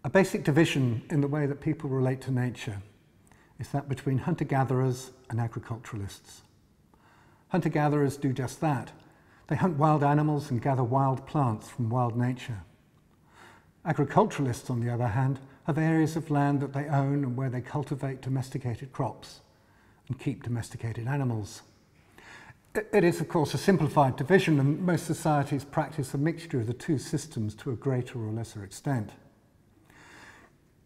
A basic division in the way that people relate to nature is that between hunter-gatherers and agriculturalists. Hunter-gatherers do just that. They hunt wild animals and gather wild plants from wild nature. Agriculturalists, on the other hand, have areas of land that they own and where they cultivate domesticated crops and keep domesticated animals. It is, of course, a simplified division, and most societies practice a mixture of the two systems to a greater or lesser extent.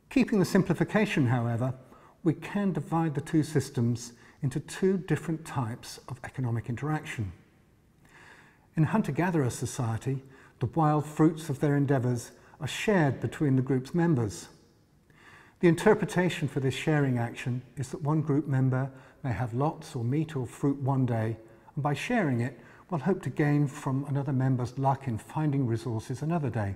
Keeping the simplification, however, we can divide the two systems into two different types of economic interaction. In hunter-gatherer society, the wild fruits of their endeavours are shared between the group's members. The interpretation for this sharing action is that one group member may have lots or meat or fruit one day, and by sharing it, will hope to gain from another member's luck in finding resources another day.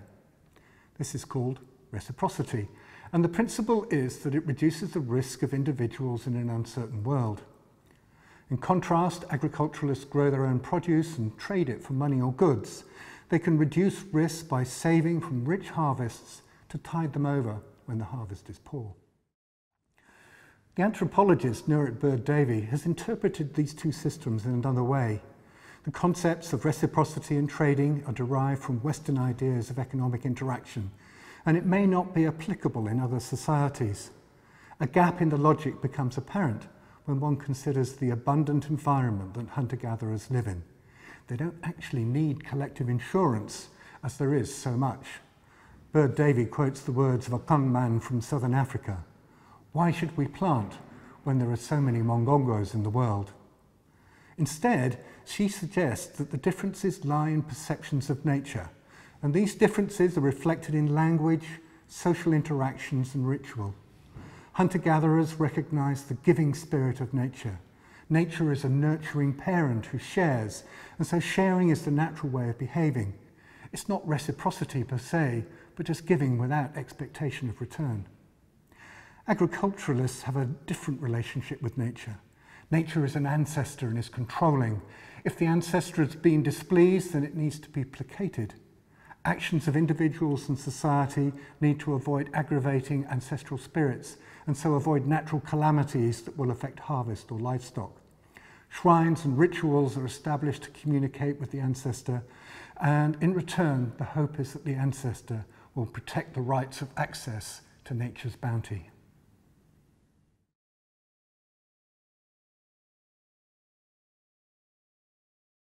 This is called reciprocity, and the principle is that it reduces the risk of individuals in an uncertain world. In contrast, agriculturalists grow their own produce and trade it for money or goods. They can reduce risk by saving from rich harvests to tide them over when the harvest is poor. The anthropologist Nurit Bird-Davie has interpreted these two systems in another way. The concepts of reciprocity and trading are derived from Western ideas of economic interaction, and it may not be applicable in other societies. A gap in the logic becomes apparent when one considers the abundant environment that hunter-gatherers live in. They don't actually need collective insurance, as there is so much. Bird-Davie quotes the words of a Kang man from southern Africa. Why should we plant when there are so many mongongos in the world? Instead, she suggests that the differences lie in perceptions of nature, and these differences are reflected in language, social interactions and ritual. Hunter-gatherers recognise the giving spirit of nature. Nature is a nurturing parent who shares, and so sharing is the natural way of behaving. It's not reciprocity per se, but just giving without expectation of return. Agriculturalists have a different relationship with nature. Nature is an ancestor and is controlling. If the ancestor has been displeased, then it needs to be placated. Actions of individuals and society need to avoid aggravating ancestral spirits and so avoid natural calamities that will affect harvest or livestock. Shrines and rituals are established to communicate with the ancestor, and in return, the hope is that the ancestor will protect the rights of access to nature's bounty.